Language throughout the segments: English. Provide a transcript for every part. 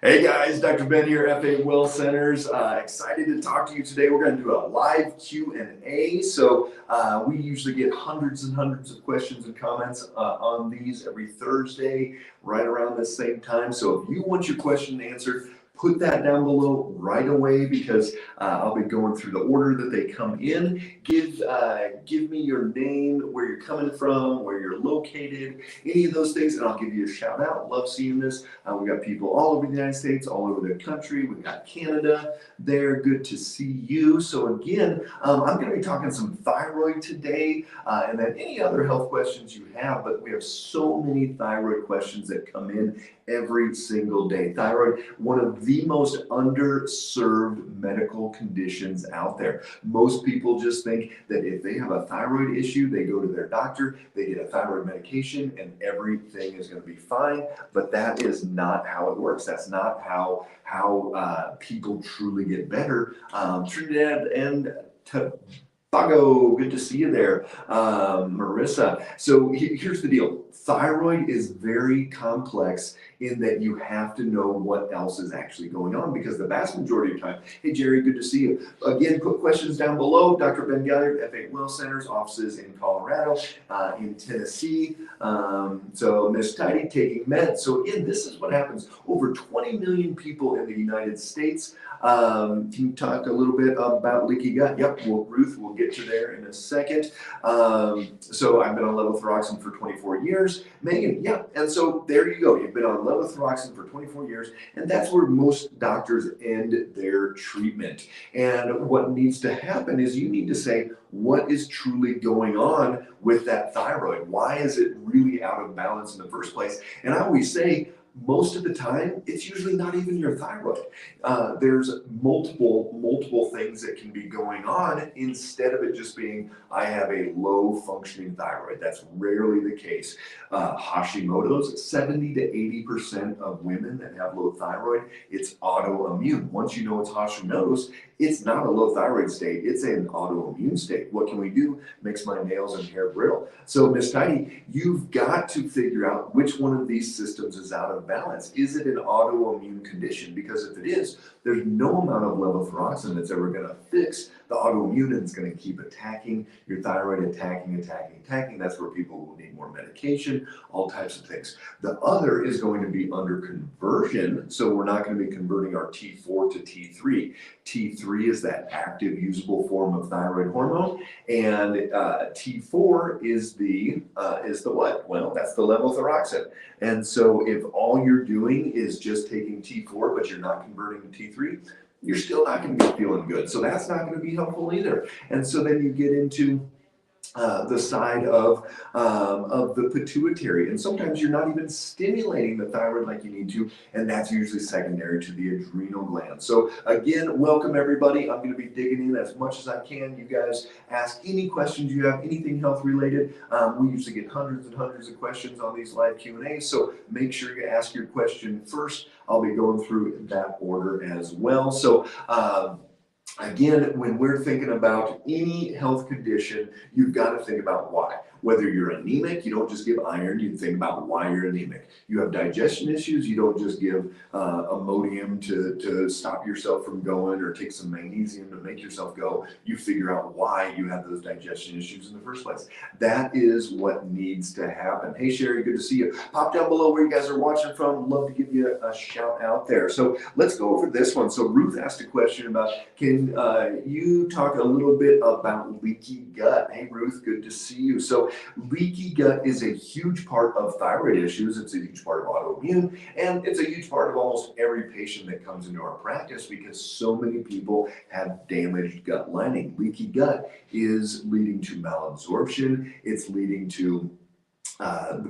Hey guys, Dr. Ben here, FA Well Centers. Excited to talk to you today. We're going to do a live Q&A. So we usually get hundreds and hundreds of questions and comments on these every Thursday, right around the same time. So if you want your question answered, put that down below right away because I'll be going through the order that they come in. Give me your name, where you're coming from, where you're located, any of those things, and I'll give you a shout out. Love seeing this. We got people all over the United States, all over the country. We got Canada there. Good to see you. So again, I'm going to be talking some thyroid today, and then any other health questions you have. But we have so many thyroid questions that come in every single day. Thyroid, one of the most underserved medical conditions out there. Most people just think that if they have a thyroid issue, they go to their doctor, they get a thyroid medication, and everything is going to be fine. But that is not how it works. That's not how people truly get better. Trinidad and Tobago, good to see you there, Marissa. So here's the deal. Thyroid is very complex in that you have to know what else is actually going on, because the vast majority of time, hey Jerry, good to see you. Again, put questions down below. Dr. Ben Galliard, FA Well Centers, offices in Colorado, in Tennessee. So Miss Tidy taking meds. So again, this is what happens. Over 20 million people in the United States. Can you talk a little bit about leaky gut? Yep, well, Ruth, we'll get to there in a second. So I've been on levothyroxine for 24 years. Megan, yeah, and so there you go. You've been on levothyroxine for 24 years, and that's where most doctors end their treatment. And what needs to happen is you need to say, what is truly going on with that thyroid? Why is it really out of balance in the first place? And I always say, most of the time, it's usually not even your thyroid. There's multiple things that can be going on instead of it just being, I have a low functioning thyroid. That's rarely the case. Hashimoto's, 70 to 80% of women that have low thyroid, it's autoimmune. Once you know it's Hashimoto's, it's not a low thyroid state, it's an autoimmune state. What can we do? Makes my nails and hair brittle. So Miss Tidy, you've got to figure out which one of these systems is out of balance. Is it an autoimmune condition? Because if it is, there's no amount of levothyroxine that's ever going to fix the autoimmune, and it's going to keep attacking your thyroid, attacking. That's where people will need more medication, all types of things. The other is going to be under conversion. So we're not going to be converting our T4 to T3. T3 is that active, usable form of thyroid hormone, and T4 is the what? Well, that's the levothyroxine. And so if all you're doing is just taking T4, but you're not converting to T3, you're still not going to be feeling good. So that's not going to be helpful either. And so then you get into the side of the pituitary, and sometimes you're not even stimulating the thyroid like you need to, and that's usually secondary to the adrenal gland. So again, welcome everybody. I'm going to be digging in as much as I can. You guys ask any questions you have, anything health related. We usually get hundreds and hundreds of questions on these live Q&As, so make sure you ask your question first. I'll be going through that order as well. So again, when we're thinking about any health condition, you've got to think about why. Whether you're anemic, you don't just give iron, you think about why you're anemic. You have digestion issues, you don't just give Imodium to stop yourself from going, or take some magnesium to make yourself go. You figure out why you have those digestion issues in the first place. That is what needs to happen. Hey Sherry, good to see you. Pop down below where you guys are watching from. Love to give you a shout out there. So let's go over this one. So Ruth asked a question about, can you talk a little bit about leaky gut? Hey Ruth, good to see you. So leaky gut is a huge part of thyroid issues. It's a huge part of autoimmune, and it's a huge part of almost every patient that comes into our practice, because so many people have damaged gut lining. Leaky gut is leading to malabsorption. It's leading to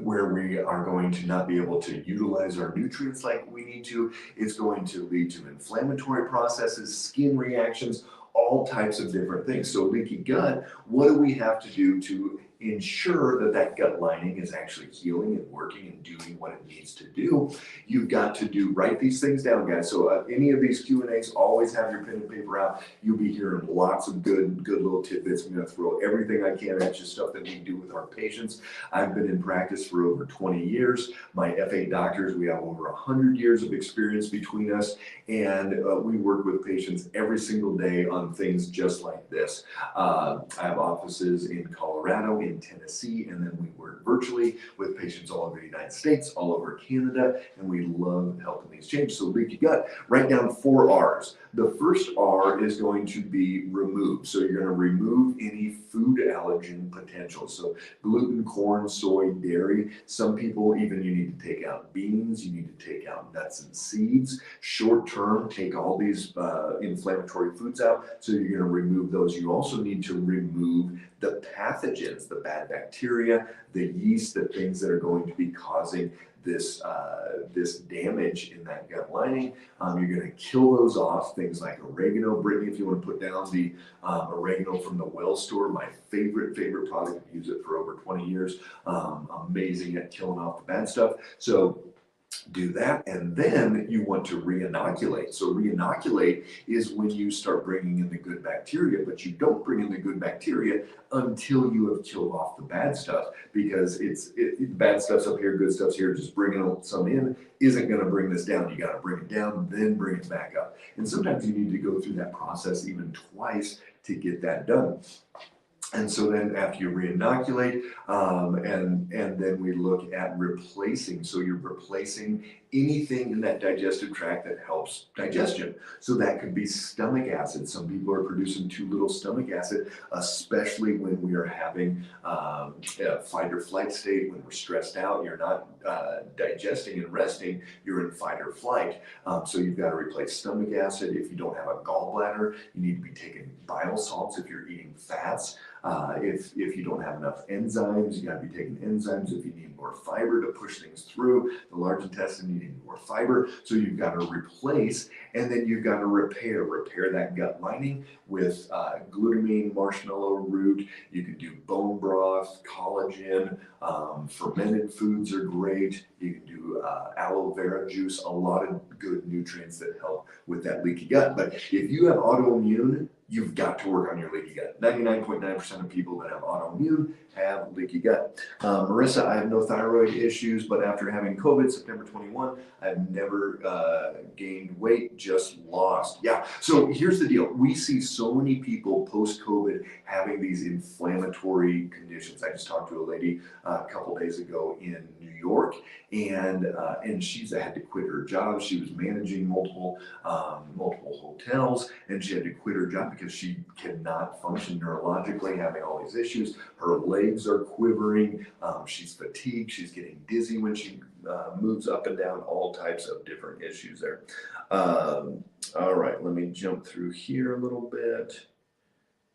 where we are going to not be able to utilize our nutrients like we need to. It's going to lead to inflammatory processes, skin reactions, all types of different things. So leaky gut, what do we have to do to ensure that that gut lining is actually healing and working and doing what it needs to do, you've got to write these things down, guys. So any of these Q&As, always have your pen and paper out. You'll be hearing lots of good little tidbits. I'm going to throw everything I can at you, stuff that we do with our patients. I've been in practice for over 20 years. My FA doctors, we have over 100 years of experience between us, and we work with patients every single day on things just like this. I have offices in Colorado, in Tennessee, and then we work virtually with patients all over the United States, all over Canada, and we love helping these changes. So leaky gut, write down 4 R's. The first R is going to be remove. So you're going to remove any food allergen potential. So gluten, corn, soy, dairy. Some people, even you need to take out beans, you need to take out nuts and seeds. Short term, take all these inflammatory foods out. So you're going to remove those. You also need to remove the pathogens, the bad bacteria, the yeast, the things that are going to be causing this damage in that gut lining. You're going to kill those off. Things like oregano. Brittany, if you want to put down the oregano from the Well store, my favorite product. I've used it for over 20 years. Amazing at killing off the bad stuff. So do that, and then you want to reinoculate. So reinoculate is when you start bringing in the good bacteria, but you don't bring in the good bacteria until you have killed off the bad stuff, because bad stuff's up here, good stuff's here. Just bringing some in isn't going to bring this down. You got to bring it down, then bring it back up. And sometimes you need to go through that process even twice to get that done. And so then after you reinoculate, and then we look at replacing. So you're replacing anything in that digestive tract that helps digestion. So that could be stomach acid. Some people are producing too little stomach acid, especially when we are having a fight or flight state, when we're stressed out, you're not digesting and resting, you're in fight or flight. So you've got to replace stomach acid. If you don't have a gallbladder, you need to be taking bile salts if you're eating fats. If you don't have enough enzymes, you got to be taking enzymes. If you need more fiber to push things through the large intestine, you need more fiber. So you've got to replace, and then you've got to repair that gut lining with glutamine, marshmallow root. You can do bone broth, collagen, fermented foods are great. You can do aloe vera juice, a lot of good nutrients that help with that leaky gut. But if you have autoimmune, you've got to work on your leaky gut. 99.9% of people that have autoimmune have leaky gut. Marissa, I have no thyroid issues, but after having COVID, September 21, I've never gained weight, just lost. Yeah, so here's the deal. We see so many people post-COVID having these inflammatory conditions. I just talked to a lady a couple days ago in New York, and she's had to quit her job. She was managing multiple hotels, and she had to quit her job because she cannot function neurologically, having all these issues. Her legs are quivering. She's fatigued. She's getting dizzy when she moves up and down, all types of different issues there. All right, let me jump through here a little bit.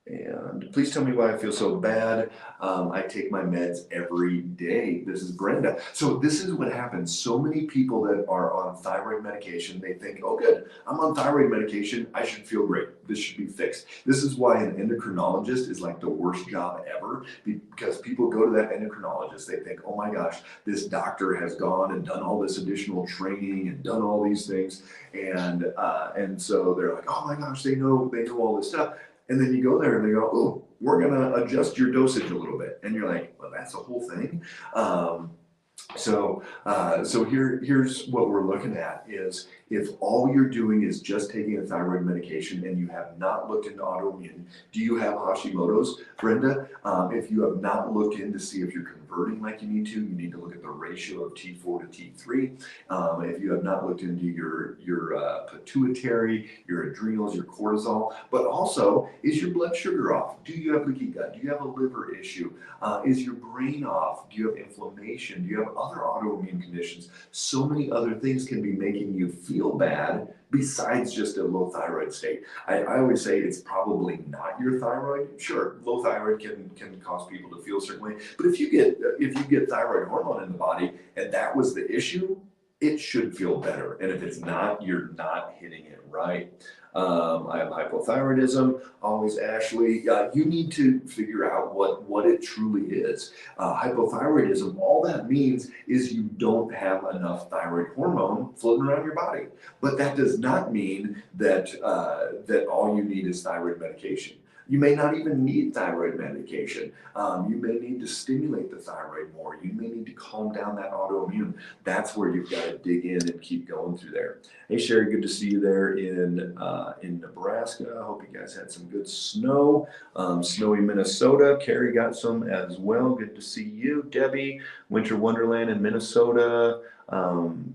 And please tell me why I feel so bad. I take my meds every day. This is Brenda. So this is what happens. So many people that are on thyroid medication, they think, oh good, I'm on thyroid medication, I should feel great. This should be fixed. This is why an endocrinologist is like the worst job ever, because people go to that endocrinologist, they think, oh my gosh, this doctor has gone and done all this additional training and done all these things. And so they're like, oh my gosh, they know all this stuff. And then you go there and they go, oh, we're going to adjust your dosage a little bit. And you're like, well, that's the whole thing. So here's what we're looking at is if all you're doing is just taking a thyroid medication and you have not looked into autoimmune, do you have Hashimoto's, Brenda? If you have not looked in to see if you're converting like you need to look at the ratio of T4 to T3. If you have not looked into your pituitary, your adrenals, your cortisol, but also, is your blood sugar off? Do you have leaky gut? Do you have a liver issue? Is your brain off? Do you have inflammation? Do you have other autoimmune conditions? So many other things can be making you feel bad besides just a low thyroid state. I always say it's probably not your thyroid. Sure, low thyroid can cause people to feel a certain way, but if you get thyroid hormone in the body and that was the issue, it should feel better. And if it's not, you're not hitting it right. I have hypothyroidism. Always, Ashley, you need to figure out what it truly is. Hypothyroidism, all that means is you don't have enough thyroid hormone floating around your body. But that does not mean that all you need is thyroid medication. You may not even need thyroid medication. You may need to stimulate the thyroid more. You may need to calm down that autoimmune. That's where you've got to dig in and keep going through there. Hey Sherry, good to see you there in Nebraska. I hope you guys had some good snow. Snowy Minnesota. Carrie got some as well. Good to see you. Debbie, Winter Wonderland in Minnesota.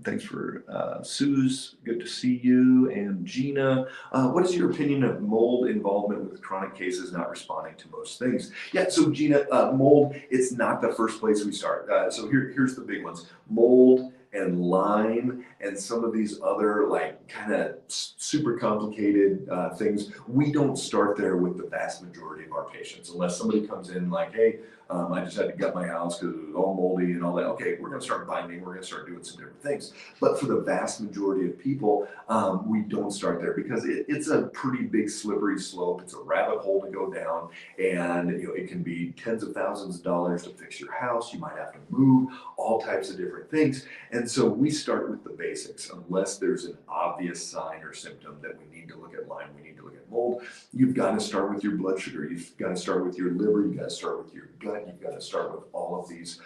Thanks for Suze, good to see you, and Gina. What is your opinion of mold involvement with chronic cases not responding to most things? Yeah, so Gina, mold, it's not the first place we start. So here's the big ones. Mold and Lyme and some of these other like kind of super complicated things. We don't start there with the vast majority of our patients unless somebody comes in like, hey, I just had to gut my house because it was all moldy and all that. Okay, we're going to start binding. We're going to start doing some different things. But for the vast majority of people, we don't start there because it's a pretty big slippery slope. It's a rabbit hole to go down, and it can be tens of thousands of dollars to fix your house. You might have to move, all types of different things. And so we start with the basics. Unless there's an obvious sign or symptom that we need to look at Lyme, we need to look at mold. You've got to start with your blood sugar. You've got to start with your liver. You've got to start with your gut. You've got to start with all of these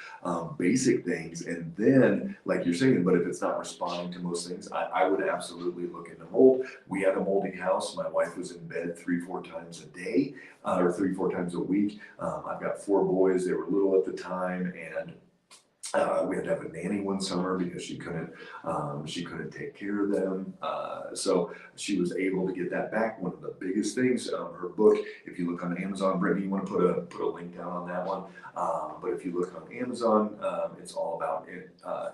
basic things. And then, like you're saying, but if it's not responding to most things, I would absolutely look into mold. We had a moldy house. My wife was in bed 3-4 times a day or 3-4 times a week. I've got 4 boys. They were little at the time. And we had to have a nanny one summer because she couldn't take care of them. So she was able to get that back. One of the biggest things, her book, if you look on Amazon, Brittany, you want to put a link down on that one. But if you look on Amazon, it's all about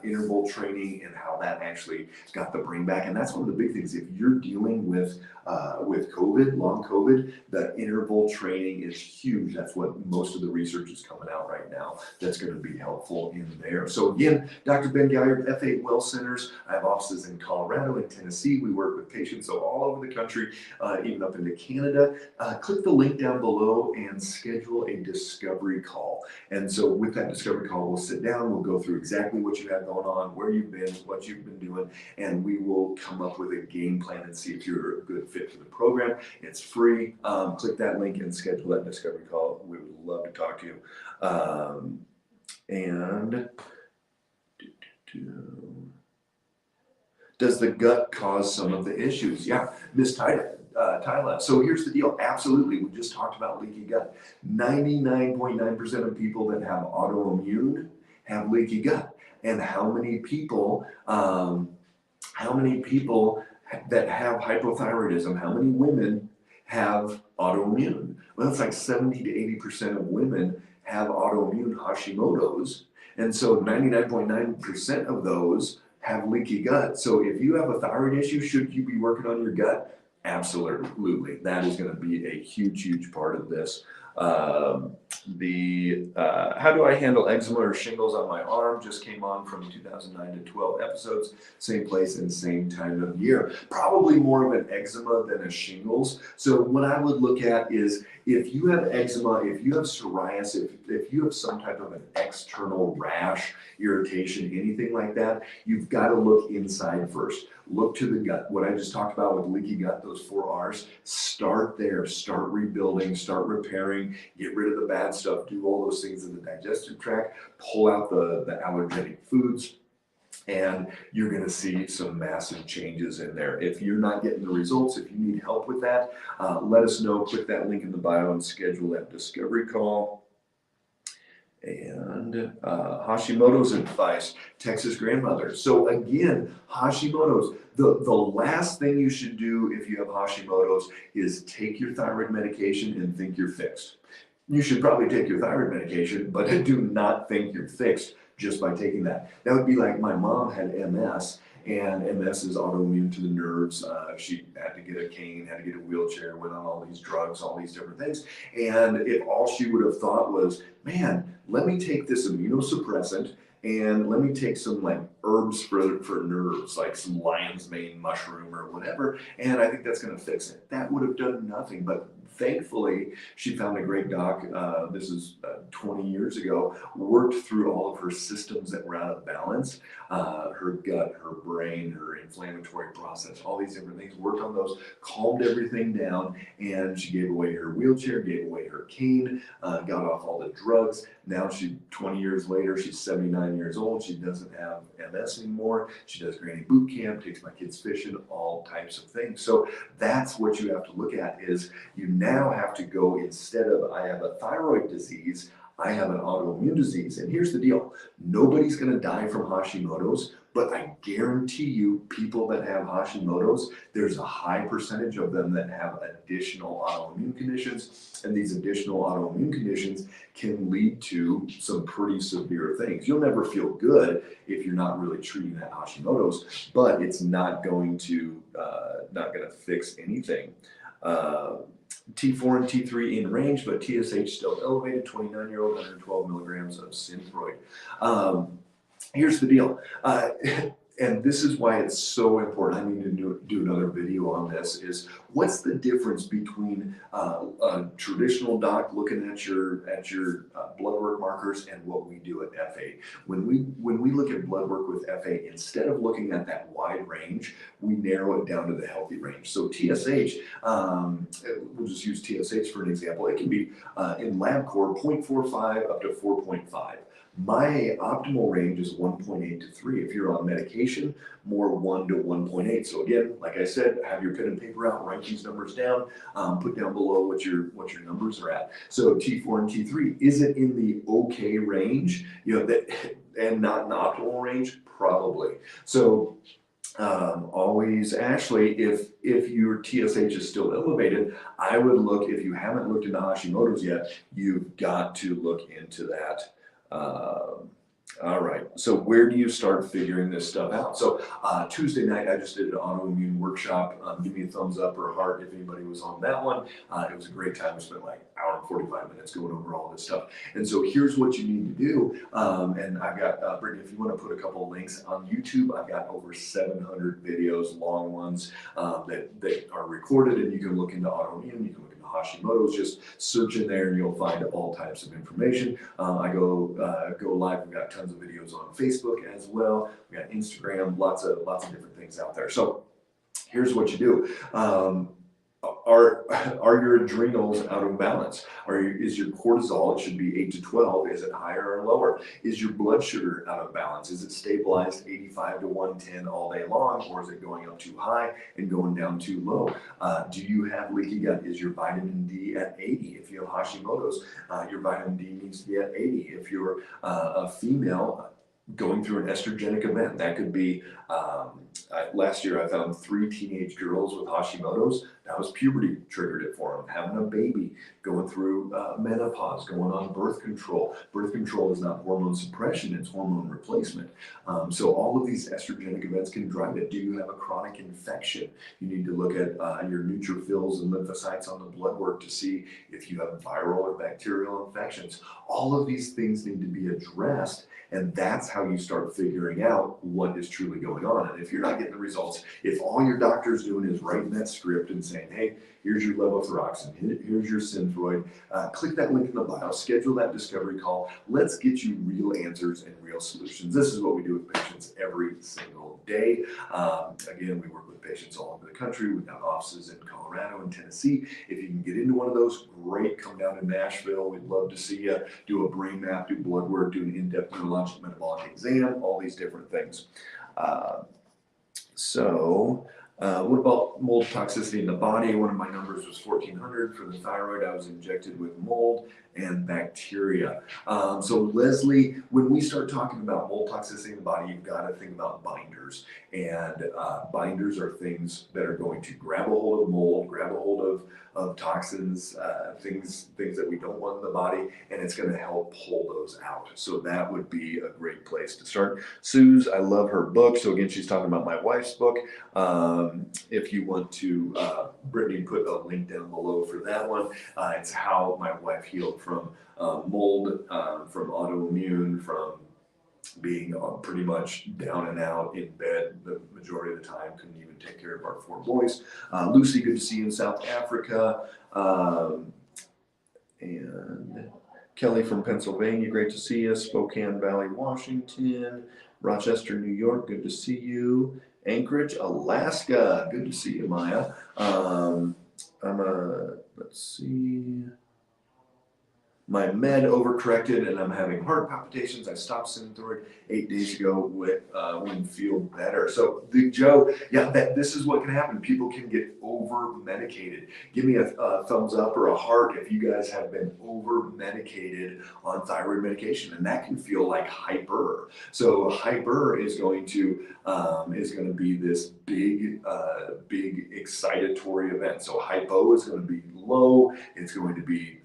interval training and how that actually got the brain back. And that's one of the big things. If you're dealing with COVID, long COVID, the interval training is huge. That's what most of the research is coming out right now. That's going to be helpful in there. So again, Dr. Ben Galliard, F8 Well Centers. I have offices in Colorado and Tennessee. We work with patients so all over the country, even up into Canada. Click the link down below and schedule a discovery call. And so with that discovery call, we'll sit down, we'll go through exactly what you have going on, where you've been, what you've been doing, and we will come up with a game plan and see if you're a good fit for the program. It's free. Click that link and schedule that discovery call. We would love to talk to you. Does the gut cause some of the issues? Yeah, Miss Tyla. So here's the deal. Absolutely. We just talked about leaky gut. 99.9% of people that have autoimmune have leaky gut. And how many people that have hypothyroidism, how many women have autoimmune? Well, it's like 70 to 80% of women have autoimmune Hashimoto's. And so 99.9% of those have leaky gut. So if you have a thyroid issue, should you be working on your gut? Absolutely. That is going to be a huge part of this. How do I handle eczema or shingles on my arm? Just came on from 2009 to 12 episodes, same place and same time of year. Probably more of an eczema than a shingles. So what I would look at is if you have eczema, if you have psoriasis, if you have some type of an external rash, irritation, anything like that, you've got to look inside first. Look to the gut. What I just talked about with leaky gut, those 4 R's, start there. Start rebuilding, start repairing, get rid of the bad stuff, do all those things in the digestive tract, pull out the allergenic foods, and you're going to see some massive changes in there. If you're not getting the results, if you need help with that, let us know. Click that link in the bio and schedule that discovery call. And Hashimoto's advice, Texas grandmother. So again, Hashimoto's, the last thing you should do if you have Hashimoto's is take your thyroid medication and think you're fixed. You should probably take your thyroid medication, but do not think you're fixed just by taking that. That would be like my mom had MS, and MS is autoimmune to the nerves. She had to get a cane, had to get a wheelchair, went on all these drugs, all these different things. And if all she would have thought was, man, let me take this immunosuppressant and let me take some like herbs for nerves, like some lion's mane mushroom or whatever, and I think that's going to fix it. That would have done nothing, but thankfully she found a great doc. This is 20 years ago, worked through all of her systems that were out of balance, her gut, her brain, her inflammatory process, all these different things, worked on those, calmed everything down, and she gave away her wheelchair, gave away her cane, got off all the drugs. Now 20 years later, she's 79 years old. She doesn't have MS anymore. She does Granny Boot Camp, takes my kids fishing, all types of things. So that's what you have to look at is you now have to go, instead of I have a thyroid disease, I have an autoimmune disease. And here's the deal. Nobody's going to die from Hashimoto's, but I guarantee you people that have Hashimoto's, there's a high percentage of them that have additional autoimmune conditions. And these additional autoimmune conditions can lead to some pretty severe things. You'll never feel good if you're not really treating that Hashimoto's, but it's not going to fix anything. T4 and T3 in range, but TSH still elevated, 29-year-old, 112 milligrams of Synthroid. Here's the deal, and this is why it's so important. I need to do another video on this, is what's the difference between a traditional doc looking at your blood work markers and what we do at FA. When we look at blood work with FA, instead of looking at that wide range, we narrow it down to the healthy range. So TSH, we'll just use TSH for an example. It can be in LabCorp 0.45 up to 4.5. My optimal range is 1.8 to 3. If you're on medication, more 1 to 1.8. So again, like I said, have your pen and paper out, write these numbers down, put down below what your numbers are at. So T4 and T3, is it in the okay range? And not an optimal range? Probably. So always, Ashley, if your TSH is still elevated, I would look, if you haven't looked into Hashimoto's yet, you've got to look into that. All right, so where do you start figuring this stuff out? So Tuesday night, I just did an autoimmune workshop. Give me a thumbs up or a heart if anybody was on that one. It was a great time. We spent like an hour and 45 minutes going over all this stuff. And so here's what you need to do. And I've got, Brittany, if you want to put a couple of links on YouTube, I've got over 700 videos, long ones, that are recorded, and you can look into autoimmune, you can look into Hashimoto's, just search in there and you'll find all types of information. I go live. We've got tons of videos on Facebook as well. We got Instagram, lots of different things out there. So here's what you do. Are your adrenals out of balance? Is your cortisol, it should be 8 to 12, is it higher or lower? Is your blood sugar out of balance? Is it stabilized 85 to 110 all day long, or is it going up too high and going down too low? Do you have leaky gut? Is your vitamin D at 80? If you have Hashimoto's, your vitamin D needs to be at 80. If you're a female going through an estrogenic event, that could be, last year I found 3 teenage girls with Hashimoto's. That was puberty triggered it for them. Having a baby, going through menopause, going on birth control. Birth control is not hormone suppression, it's hormone replacement. So all of these estrogenic events can drive it. Do you have a chronic infection? You need to look at your neutrophils and lymphocytes on the blood work to see if you have viral or bacterial infections. All of these things need to be addressed, and that's how you start figuring out what is truly going on. And if you're not getting the results, if all your doctor's doing is writing that script and saying, hey, here's your levothyroxine, here's your Synthroid, click that link in the bio, schedule that discovery call. Let's get you real answers and real solutions. This is what we do with patients every single day. Again, we work with patients all over the country. We've got offices in Colorado and Tennessee. If you can get into one of those, great. Come down to Nashville. We'd love to see you. Do a brain map, do blood work, do an in-depth neurologic metabolic exam, all these different things. What about mold toxicity in the body? One of my numbers was 1,400 for the thyroid. I was injected with mold and bacteria. So Leslie, when we start talking about mold toxicity in the body, you've got to think about binders. And binders are things that are going to grab a hold of mold, grab a hold of toxins, things that we don't want in the body, and it's going to help pull those out. So that would be a great place to start. Suze, I love her book. So again, she's talking about my wife's book. If you want to, Brittany put a link down below for that one. It's how my wife healed from mold, from autoimmune, from being pretty much down and out in bed the majority of the time, couldn't even take care of our 4 boys. Lucy, good to see you in South Africa. And Kelly from Pennsylvania, great to see you. Spokane Valley, Washington. Rochester, New York, good to see you. Anchorage, Alaska, good to see you, Maya. Let's see. My med overcorrected and I'm having heart palpitations. I stopped Synthroid 8 days ago when feel better. So Joe, yeah, this is what can happen. People can get over medicated. Give me a thumbs up or a heart if you guys have been over medicated on thyroid medication, and that can feel like hyper. So hyper is going to be this big excitatory event. So hypo is going to be low. It's going to be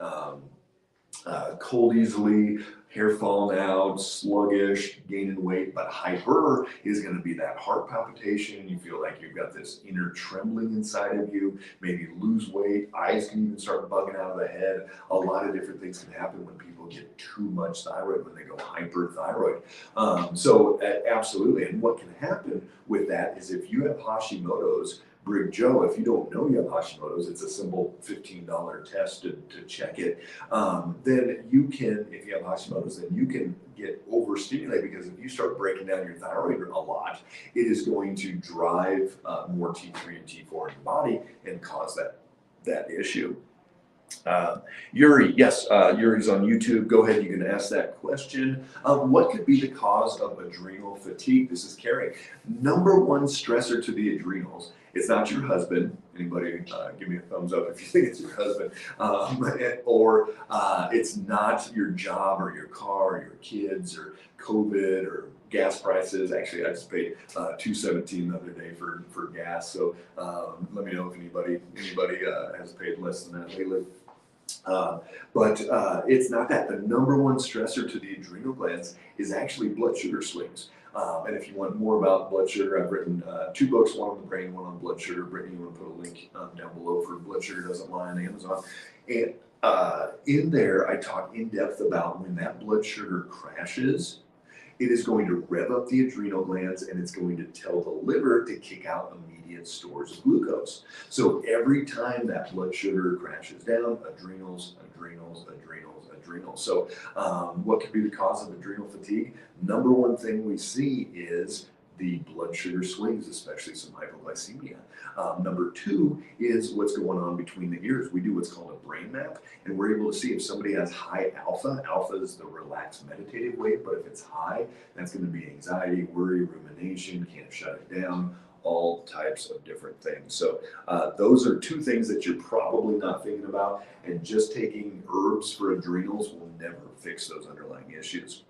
cold easily, hair falling out, sluggish, gaining weight. But hyper is going to be that heart palpitation. You feel like you've got this inner trembling inside of you, maybe lose weight, eyes can even start bugging out of the head. A lot of different things can happen when people get too much thyroid, when they go hyperthyroid. Absolutely. And what can happen with that is if you have Hashimoto's, Brig Joe, if you don't know you have Hashimoto's, it's a simple $15 test to check it. Then you can, if you have Hashimoto's, then you can get overstimulated, because if you start breaking down your thyroid a lot, it is going to drive more T3 and T4 in the body and cause that issue. Yuri, yes, Yuri's on YouTube. Go ahead, you can ask that question. What could be the cause of adrenal fatigue? This is Carrie. Number one stressor to the adrenals, it's not your husband. Anybody give me a thumbs up if you think it's your husband. Or it's not your job or your car or your kids or COVID or gas prices. Actually, I just paid $2.17 the other day for gas. So let me know if anybody has paid less than that lately. But it's not that. The number one stressor to the adrenal glands is actually blood sugar swings. And if you want more about blood sugar, I've written 2 books, one on the brain, one on blood sugar. Brittany, you want to put a link down below for Blood Sugar Doesn't Lie on Amazon. And in there, I talk in depth about when that blood sugar crashes, it is going to rev up the adrenal glands and it's going to tell the liver to kick out immediate stores of glucose. So every time that blood sugar crashes down, adrenals. So what could be the cause of adrenal fatigue? Number one thing we see is the blood sugar swings, especially some hypoglycemia. Number 2 is what's going on between the ears. We do what's called a brain map, and we're able to see if somebody has high alpha. Alpha is the relaxed meditative wave, but if it's high, that's going to be anxiety, worry, rumination, can't shut it down, all types of different things. So those are 2 things that you're probably not thinking about, and just taking herbs for adrenals will never fix those underlying issues.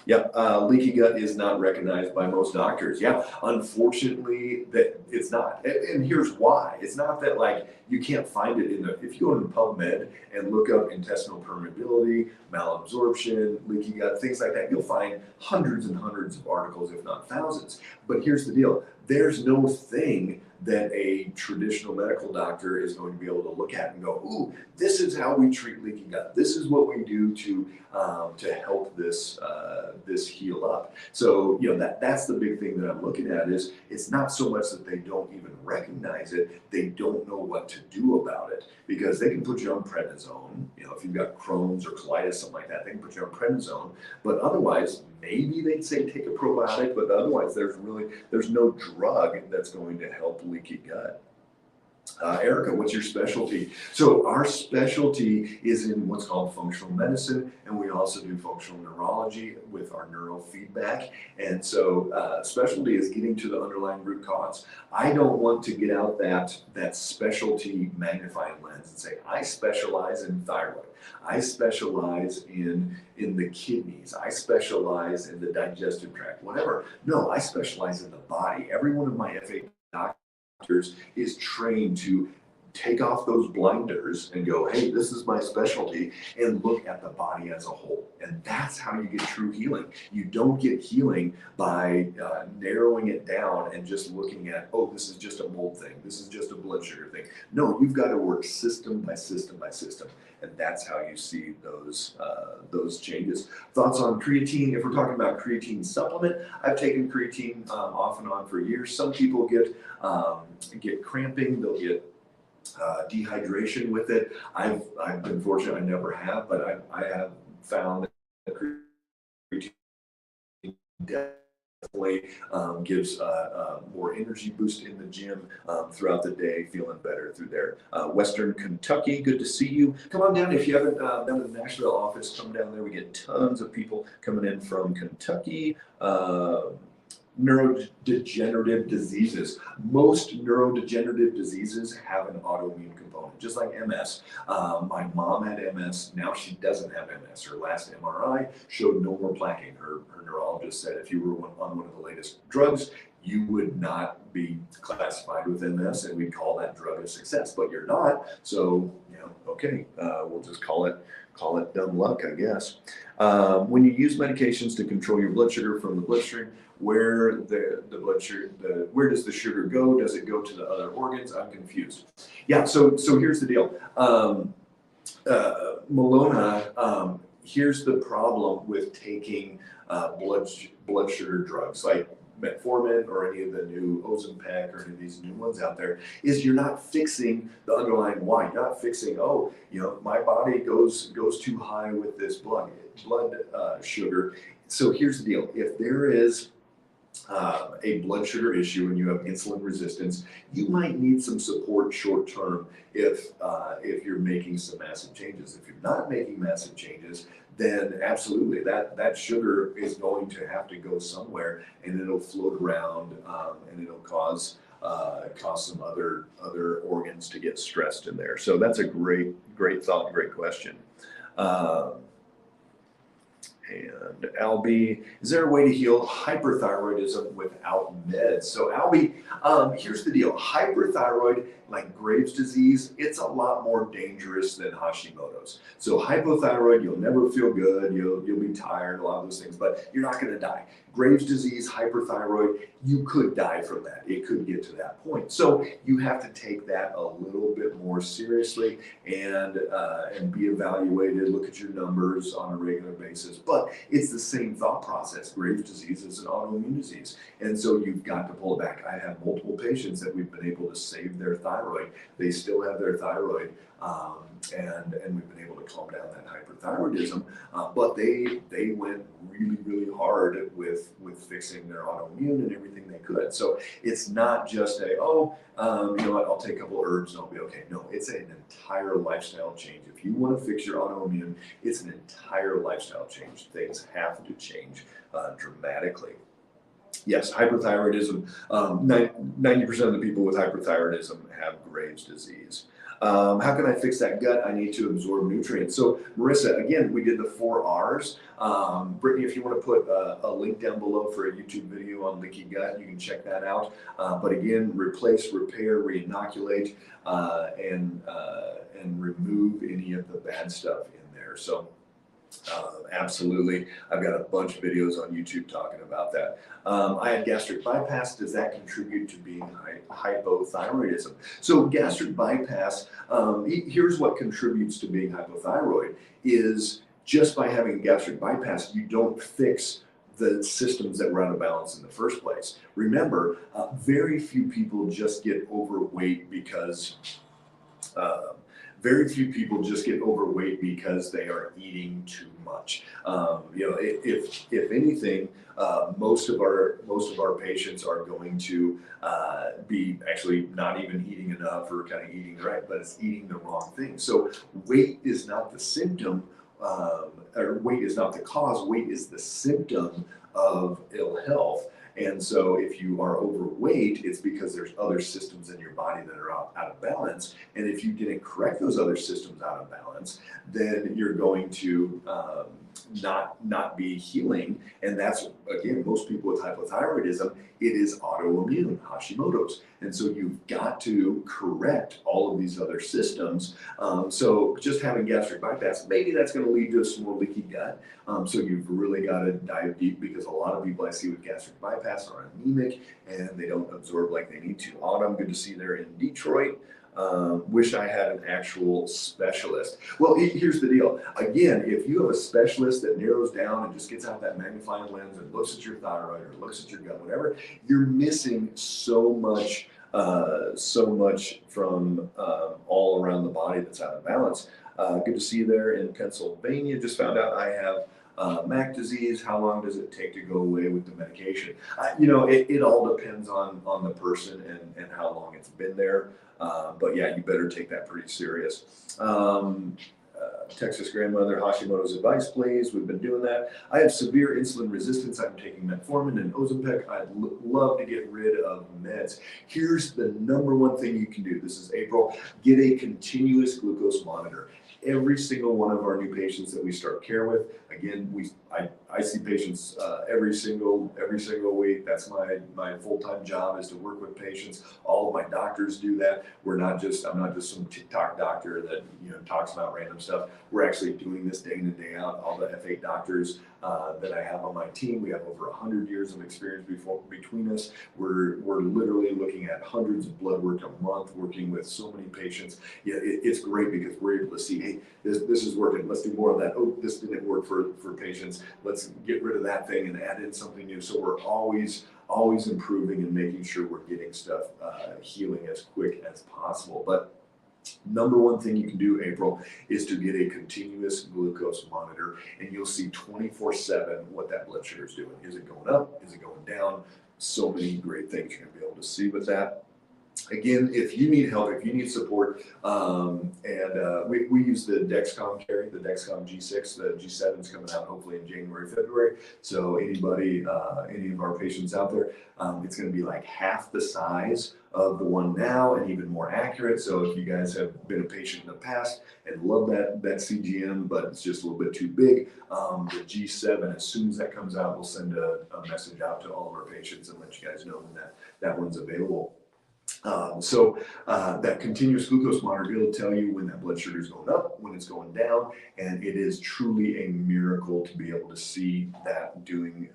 Leaky gut is not recognized by most doctors. Yeah, unfortunately, that it's not. And here's why. It's not that like you can't find it if you go to PubMed and look up intestinal permeability, malabsorption, leaky gut, things like that, you'll find hundreds and hundreds of articles, if not thousands. But here's the deal. There's no thing that a traditional medical doctor is going to be able to look at and go, ooh, this is how we treat leaky gut. This is what we do to help this heal up. So that's the big thing that I'm looking at is it's not so much that they don't even recognize it, they don't know what to do about it, because they can put you on prednisone. If you've got Crohn's or colitis, something like that, they can put you on prednisone. But otherwise, maybe they'd say take a probiotic, but otherwise there's no drug that's going to help leaky gut. Erica, what's your specialty? So our specialty is in what's called functional medicine, and we also do functional neurology with our neurofeedback. And so specialty is getting to the underlying root cause. I don't want to get out that specialty magnifying lens and say, I specialize in thyroid. I specialize in the kidneys. I specialize in the digestive tract, whatever. No, I specialize in the body. Every one of my FA doctors is trained to take off those blinders and go, hey, this is my specialty, and look at the body as a whole. And that's how you get true healing. You don't get healing by narrowing it down and just looking at, oh, this is just a mold thing. This is just a blood sugar thing. No, you've got to work system by system by system. And that's how you see those changes. Thoughts on creatine? If we're talking about creatine supplement, I've taken creatine off and on for years. Some people get cramping. They'll get dehydration with it. I've been fortunate. I never have, but I have found that creatine definitely gives more energy boost in the gym throughout the day, feeling better through there. Western Kentucky, good to see you. Come on down if you haven't been to the Nashville office. Come down there. We get tons of people coming in from Kentucky. Neurodegenerative diseases. Most neurodegenerative diseases have an autoimmune component, just like MS. My mom had MS. Now she doesn't have MS. Her last MRI showed no more plaquing. Her neurologist said if you were on one of the latest drugs, you would not be classified with MS, and we'd call that drug a success. But you're not, so okay, we'll just call it dumb luck, I guess. When you use medications to control your blood sugar from the bloodstream, where where does the sugar go? Does it go to the other organs? I'm confused. Yeah, so here's the deal. Malona, here's the problem with taking blood sugar drugs like metformin or any of the new Ozempic or any of these new ones out there, is you're not fixing the underlying why. You're not fixing, my body goes too high with this blood sugar. So here's the deal. If there is a blood sugar issue and you have insulin resistance, you might need some support short term if you're making some massive changes. If you're not making massive changes, then absolutely that sugar is going to have to go somewhere, and it'll float around and it'll cause some other organs to get stressed in there. So that's a great thought, great question. And Albie, is there a way to heal hyperthyroidism without meds? So Albie, here's the deal. Hyperthyroid, like Graves' disease, it's a lot more dangerous than Hashimoto's. So hypothyroid, you'll never feel good, you'll be tired, a lot of those things, but you're not going to die. Graves' disease, hyperthyroid, you could die from that. It could get to that point. So you have to take that a little bit more seriously and be evaluated, look at your numbers on a regular basis. But it's the same thought process. Graves' disease is an autoimmune disease. And so you've got to pull it back. I have multiple patients that we've been able to save their thyroid. They still have their thyroid, and we've been able to calm down that hyperthyroidism. But they went really, really hard with fixing their autoimmune and everything they could. So it's not just I'll take a couple herbs and I'll be okay. No, it's an entire lifestyle change. If you want to fix your autoimmune, it's an entire lifestyle change. Things have to change dramatically. Yes, hyperthyroidism. 90% of the people with hyperthyroidism have Graves' disease. How can I fix that gut? I need to absorb nutrients. So Marissa, again, we did the 4 R's. Brittany, if you want to put a link down below for a YouTube video on leaky gut, you can check that out. But again, replace, repair, re-inoculate, and remove any of the bad stuff in there. So absolutely. I've got a bunch of videos on YouTube talking about that. I had gastric bypass. Does that contribute to being hypothyroidism? So gastric bypass, here's what contributes to being hypothyroid is just by having gastric bypass, you don't fix the systems that were out of balance in the first place. Remember, very few people just get overweight because they are eating too much. If anything, most of our patients are going to be actually not even eating enough or kind of eating right, but it's eating the wrong thing. So weight is not the symptom, or weight is not the cause. Weight is the symptom of ill health. And so if you are overweight, it's because there's other systems in your body that are out of balance. And if you didn't correct those other systems out of balance, then you're going to not be healing. And that's, again, most people with hypothyroidism, it is autoimmune, Hashimoto's. And so you've got to correct all of these other systems. So just having gastric bypass, maybe that's going to lead to a small leaky gut. So you've really got to dive deep, because a lot of people I see with gastric bypass are anemic and they don't absorb like they need to. Autumn, good to see you there in Detroit. Wish I had an actual specialist. Well, here's the deal. Again, if you have a specialist that narrows down and just gets out that magnifying lens and looks at your thyroid or looks at your gut, whatever, you're missing so much from all around the body that's out of balance. Good to see you there in Pennsylvania. Just found out I have MAC disease. How long does it take to go away with the medication? It all depends on the person and how long it's been there. But yeah, you better take that pretty serious. Texas grandmother, Hashimoto's advice, please. We've been doing that. I have severe insulin resistance. I'm taking metformin and Ozempic. I'd love to get rid of meds. Here's the number one thing you can do. This is April. Get a continuous glucose monitor. Every single one of our new patients that we start care with, again, I see patients every single week. That's my full-time job, is to work with patients. All of my doctors do that. I'm not just some TikTok doctor that talks about random stuff. We're actually doing this day in and day out. All the F8 doctors that I have on my team, we have over 100 years of experience between us. We're literally looking at hundreds of blood work a month, working with so many patients. Yeah, it's great because we're able to see, hey, this is working. Let's do more of that. Oh, this didn't work for patients. Let's get rid of that thing and add in something new. So we're always improving and making sure we're getting stuff healing as quick as possible. But number one thing you can do, April, is to get a continuous glucose monitor, and you'll see 24/7 what that blood sugar is doing. Is it going up? Is it going down? So many great things you're going to be able to see with that. Again, if you need help, if you need support, we use the Dexcom carry, the Dexcom G6, the G7 is coming out hopefully in January, February. So anybody, any of our patients out there, it's going to be like half the size of the one now and even more accurate. So if you guys have been a patient in the past and love that CGM, but it's just a little bit too big, the G7, as soon as that comes out, we'll send a message out to all of our patients and let you guys know when that one's available. That continuous glucose monitor will tell you when that blood sugar is going up, when it's going down, and it is truly a miracle to be able to see that doing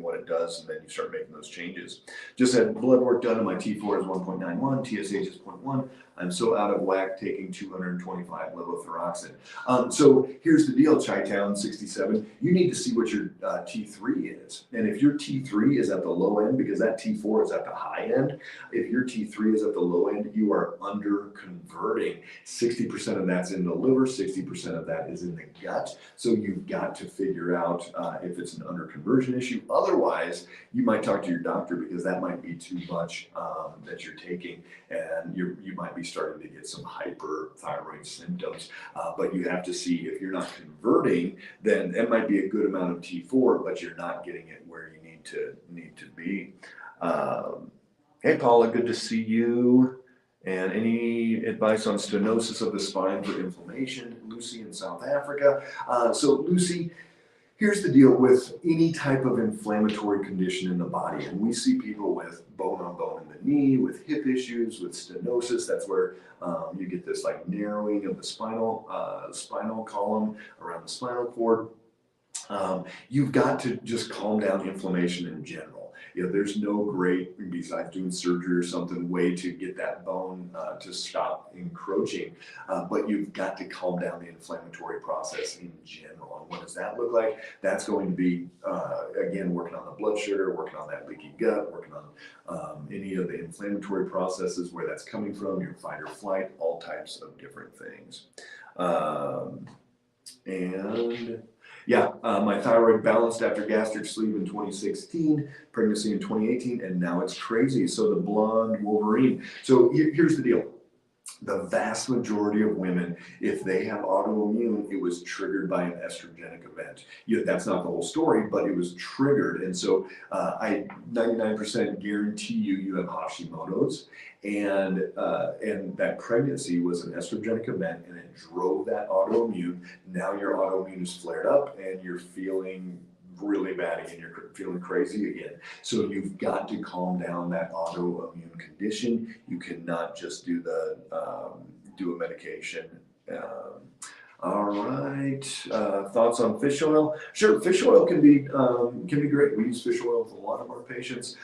what it does, and then you start making those changes. Just had blood work done, and my T4 is 1.91, TSH is 0.1. I'm so out of whack taking 225 levothyroxine. So here's the deal, Chi-Town 67. You need to see what your T3 is. And if your T3 is at the low end, because that T4 is at the high end, if your T3 is at the low end, you are under converting. 60% of that's in the liver, 60% of that is in the gut. So you've got to figure out if it's an under conversion issue. Otherwise, you might talk to your doctor, because that might be too much that you're taking, and you might be starting to get some hyperthyroid symptoms. But you have to see, if you're not converting, then it might be a good amount of T4, but you're not getting it where you need to be. Hey Paula, good to see you. And any advice on stenosis of the spine for inflammation? Lucy in South Africa. So Lucy, here's the deal with any type of inflammatory condition in the body, and we see people with bone on bone in the knee, with hip issues, with stenosis. That's where you get this like narrowing of the spinal column around the spinal cord. You've got to just calm down inflammation in general. There's no great, besides doing surgery or something, way to get that bone to stop encroaching. But you've got to calm down the inflammatory process in general. And what does that look like? That's going to be, again, working on the blood sugar, working on that leaky gut, working on any of the inflammatory processes, where that's coming from, your fight or flight, all types of different things. My thyroid balanced after gastric sleeve in 2016, pregnancy in 2018, and now it's crazy. So the blonde Wolverine. So here's the deal. The vast majority of women, if they have autoimmune, it was triggered by an estrogenic event. That's not the whole story, but it was triggered. And so I 99% guarantee you have Hashimoto's, and that pregnancy was an estrogenic event, and it drove that autoimmune. Now your autoimmune is flared up, and you're feeling really bad again. You're feeling crazy again. So you've got to calm down that autoimmune condition. You cannot just do do a medication. Um, all right. Thoughts on fish oil? Sure, fish oil can be great. We use fish oil with a lot of our patients.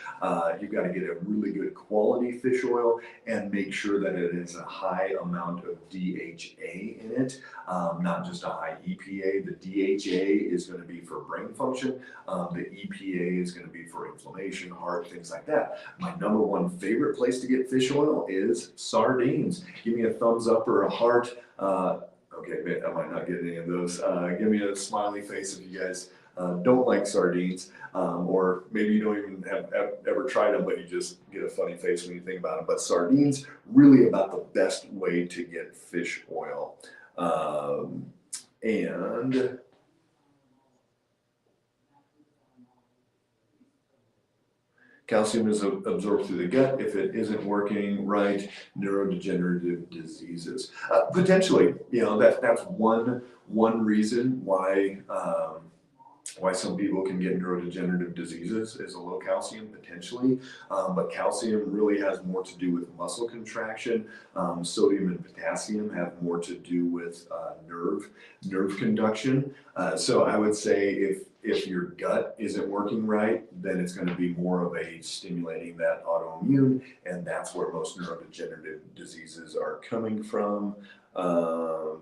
You've got to get a really good quality fish oil and make sure that it has a high amount of DHA in it, not just a high EPA. The DHA is going to be for brain function. The EPA is going to be for inflammation, heart, things like that. My number one favorite place to get fish oil is sardines. Give me a thumbs up or a heart. Okay, I might not get any of those. Give me a smiley face if you guys don't like sardines, or maybe you don't even have ever tried them, but you just get a funny face when you think about them. But sardines, really about the best way to get fish oil. And calcium is absorbed through the gut. If it isn't working right, neurodegenerative diseases. Potentially, that's one reason why some people can get neurodegenerative diseases is a low calcium potentially, but calcium really has more to do with muscle contraction. Sodium and potassium have more to do with nerve conduction. So I would say if your gut isn't working right, then it's going to be more of a stimulating that autoimmune, and that's where most neurodegenerative diseases are coming from. All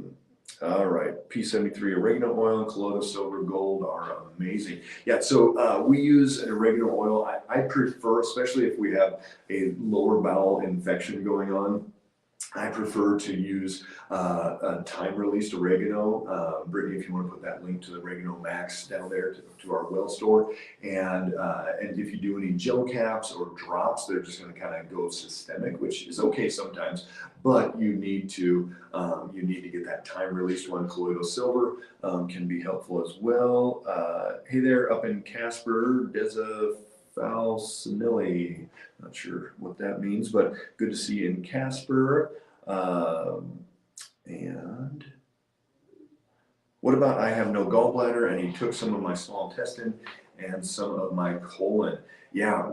right, P73 oregano oil, colloidal silver, gold are amazing. Yeah, so we use an oregano oil. I prefer, especially if we have a lower bowel infection going on, I prefer to use a time-released oregano. Brittany, if you want to put that link to the Oregano Max down there to our well store. And if you do any gel caps or drops, they're just going to kind of go systemic, which is okay sometimes. But you need to get that time-released one. Colloidal silver can be helpful as well. Hey there, up in Casper, Deza Falcinelli. Not sure what that means, but good to see you in Casper. And what about I have no gallbladder and he took some of my small intestine and some of my colon? Yeah,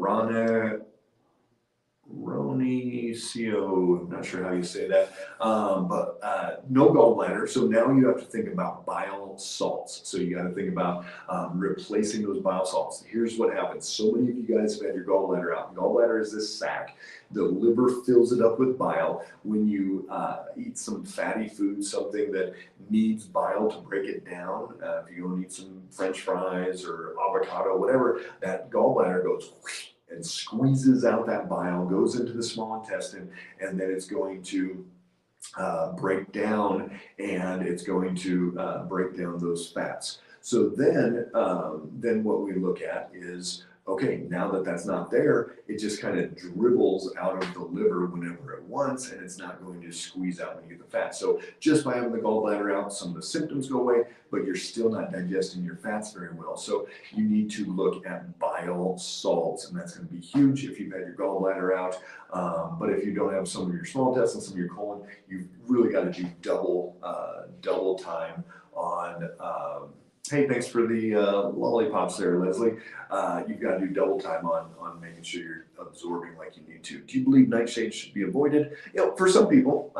Ronicio, not sure how you say that, but no gallbladder. So now you have to think about bile salts. So you got to think about replacing those bile salts. Here's what happens. So many of you guys have had your gallbladder out. Gallbladder is this sac. The liver fills it up with bile. When you eat some fatty food, something that needs bile to break it down, if you go and eat some French fries or avocado, whatever, that gallbladder goes whoosh, and squeezes out that bile, goes into the small intestine, and then it's going to break down, and it's going to break down those fats. So then what we look at is, okay, now that that's not there, it just kind of dribbles out of the liver whenever it wants, and it's not going to squeeze out when you get the fat. So just by having the gallbladder out, some of the symptoms go away, but you're still not digesting your fats very well. So you need to look at bile salts, and that's going to be huge if you've had your gallbladder out. But if you don't have some of your small intestine, some of your colon, you've really got to do double time on. Hey, thanks for the lollipops there, Leslie. You've got to do double time on making sure you're absorbing like you need to. Do you believe nightshades should be avoided? For some people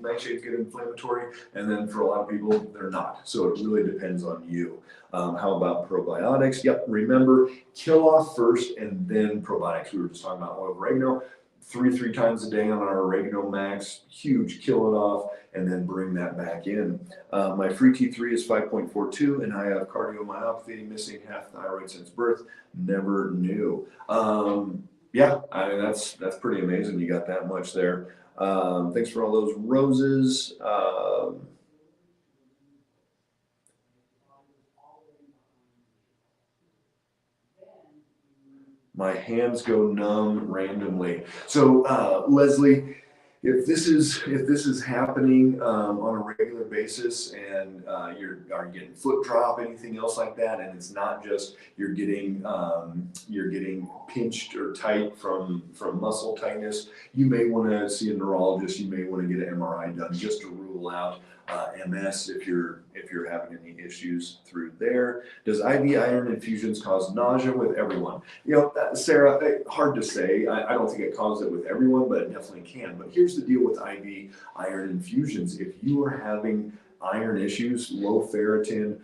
nightshades get inflammatory, and then for a lot of people, they're not. So it really depends on you. How about probiotics? Yep, remember, kill off first and then probiotics. We were just talking about oil of oregano. Three times a day on our Oregano Max, huge, kill it off, and then bring that back in. My free T3 is 5.42, and I have cardiomyopathy, missing half thyroid since birth, never knew. Yeah, I mean, that's pretty amazing. You got that much there. Thanks for all those roses. My hands go numb randomly. So, Leslie, if this is happening on a regular basis, and are getting foot drop, anything else like that, and it's not just you're getting pinched or tight from muscle tightness, you may want to see a neurologist. You may want to get an MRI done just to rule out MS if you're having any issues through there. Does IV iron infusions cause nausea with everyone? Sarah, hard to say. I don't think it causes it with everyone, but it definitely can. But here's the deal with IV iron infusions. If you are having iron issues, low ferritin,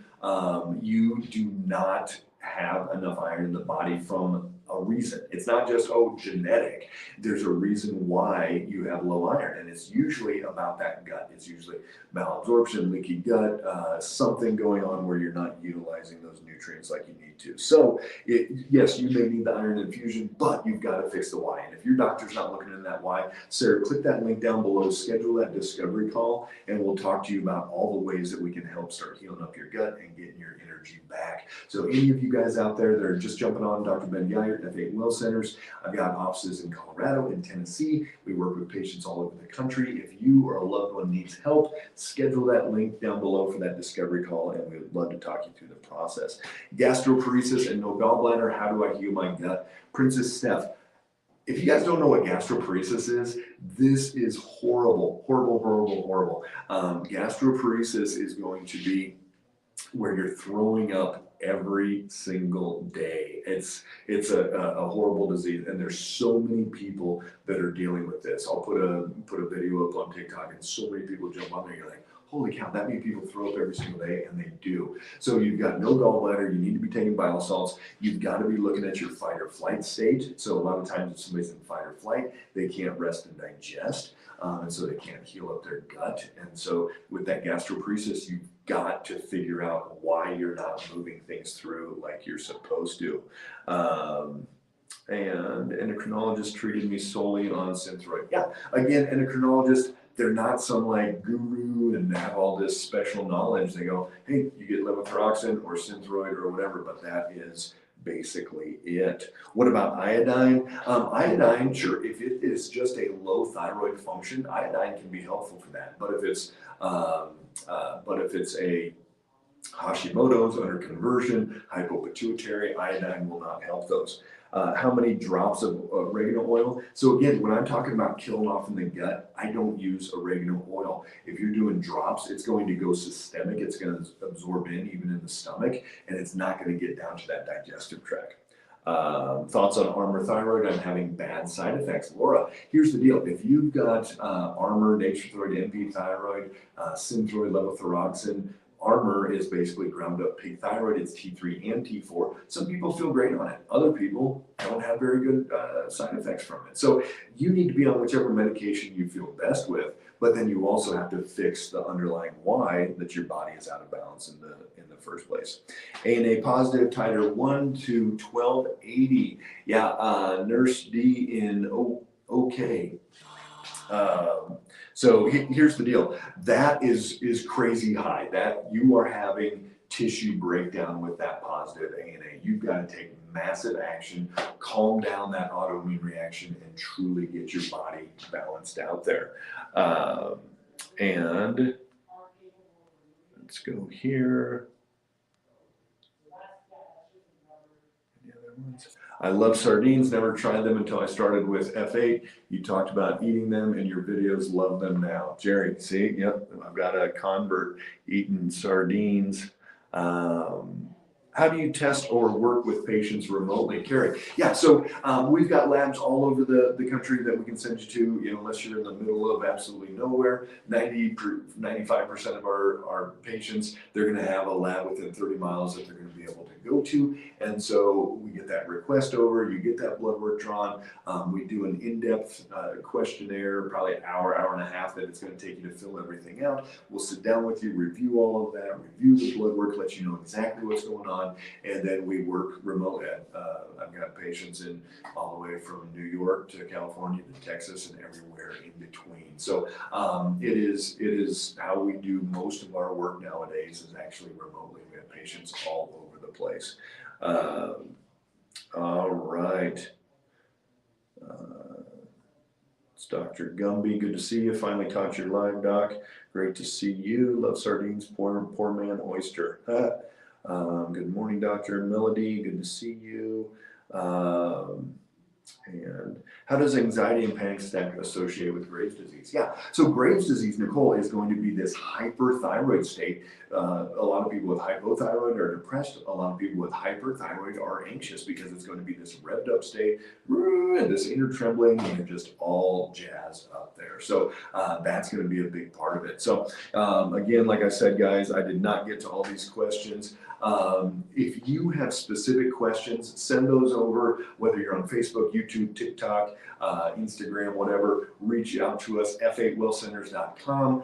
you do not have enough iron in the body from a reason. It's not just, genetic. There's a reason why you have low iron, and it's usually about that gut. It's usually malabsorption, leaky gut, something going on where you're not utilizing those nutrients like you need to. So, yes, you may need the iron infusion, but you've got to fix the why. And if your doctor's not looking into that why, Sarah, click that link down below, schedule that discovery call, and we'll talk to you about all the ways that we can help start healing up your gut and getting your energy back. So any of you guys out there that are just jumping on Dr. Ben Gaillard, F8 Well Centers, I've got offices in Colorado, in Tennessee. We work with patients all over the country. If you or a loved one needs help, schedule that link down below for that discovery call, and we would love to talk you through the process. Gastroparesis and no gallbladder, how do I heal my gut? Princess Steph, if you guys don't know what gastroparesis is, this is horrible, horrible, horrible, horrible. Gastroparesis is going to be where you're throwing up every single day. It's a horrible disease, and there's so many people that are dealing with this. I'll put a video up on TikTok, and so many people jump on there. You're like, holy cow, that many people throw up every single day, and they do. So you've got no gallbladder. You need to be taking bile salts. You've got to be looking at your fight or flight state. So a lot of times if somebody's in fight or flight, they can't rest and digest. And so they can't heal up their gut. And so with that gastroparesis, you've got to figure out why you're not moving things through like you're supposed to. And endocrinologist treated me solely on Synthroid. Yeah, again, endocrinologist, they're not some like guru and have all this special knowledge. They go, hey, you get levothyroxine or Synthroid or whatever, but that is basically it. What about iodine? Iodine, sure, if it is just a low thyroid function, iodine can be helpful for that. But if it's a Hashimoto's under conversion, hypopituitary, iodine will not help those. How many drops of oregano oil? So again, when I'm talking about killing off in the gut, I don't use oregano oil. If you're doing drops, it's going to go systemic. It's going to absorb even in the stomach, and it's not going to get down to that digestive tract. Thoughts on Armour Thyroid? I'm having bad side effects. Laura, here's the deal. If you've got Armour, Nature-Throid, NP Thyroid, Synthroid, levothyroxine, Armour is basically ground up pig thyroid. It's T3 and T4. Some people feel great on it. Other people don't have very good side effects from it. So you need to be on whichever medication you feel best with, but then you also have to fix the underlying why that your body is out of balance in the first place. ANA positive, titer 1 to 1280. Yeah, Nurse D in OK. So here's the deal. That is crazy high. That you are having tissue breakdown with that positive ANA. You've got to take massive action, calm down that autoimmune reaction, and truly get your body balanced out there. And let's go here. Any other ones? I love sardines, never tried them until I started with F8. You talked about eating them in your videos, love them now. Jerry, see, yep, I've got a convert eating sardines. How do you test or work with patients remotely? Carrie, yeah, so we've got labs all over the country that we can send you to, unless you're in the middle of absolutely nowhere. 95% of our patients, they're gonna have a lab within 30 miles that they're gonna be able to go to. And so we get that request over, you get that blood work drawn. We do an in-depth questionnaire, probably an hour and a half that it's gonna take you to fill everything out. We'll sit down with you, review all of that, review the blood work, let you know exactly what's going on. And then we work remotely. I've got patients in all the way from New York to California to Texas and everywhere in between. So it is how we do most of our work nowadays is actually remotely. We have patients all over the place. All right. It's Dr. Gumby. Good to see you. Finally caught your live, Doc. Great to see you. Love sardines. Poor man oyster. Good morning, Dr. Melody. Good to see you. And how does anxiety and panic attack associate with Graves' disease? Yeah, so Graves' disease, Nicole, is going to be this hyperthyroid state. A lot of people with hypothyroid are depressed. A lot of people with hyperthyroid are anxious because it's going to be this revved up state, and this inner trembling, and you're just all jazzed up there. So that's going to be a big part of it. So again, like I said, guys, I did not get to all these questions. If you have specific questions, send those over, whether you're on Facebook, YouTube, TikTok, Instagram, whatever. Reach out to us, f8wellcenters.com.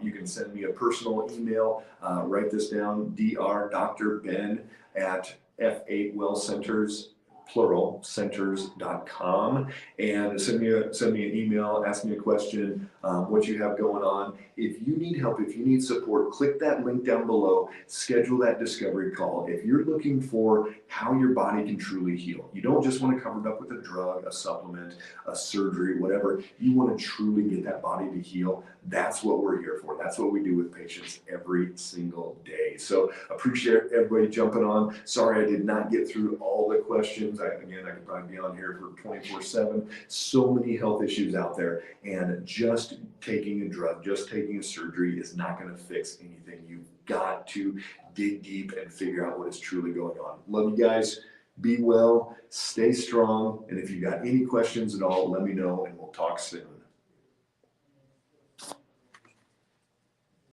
You can send me a personal email. Write this down, Dr. Ben at f8wellcenters, plural, centers.com, and send me an email, ask me a question, what you have going on. If you need help, if you need support, click that link down below, schedule that discovery call. If you're looking for how your body can truly heal, you don't just want to cover it up with a drug, a supplement, a surgery, whatever. You want to truly get that body to heal. That's what we're here for. That's what we do with patients every single day. So appreciate everybody jumping on. Sorry I did not get through all the questions. I could probably be on here for 24/7. So many health issues out there, and just taking a drug, just taking a surgery is not going to fix anything. You've got to dig deep and figure out what is truly going on. Love you guys. Be well, stay strong, and if you got any questions at all, let me know and we'll talk soon.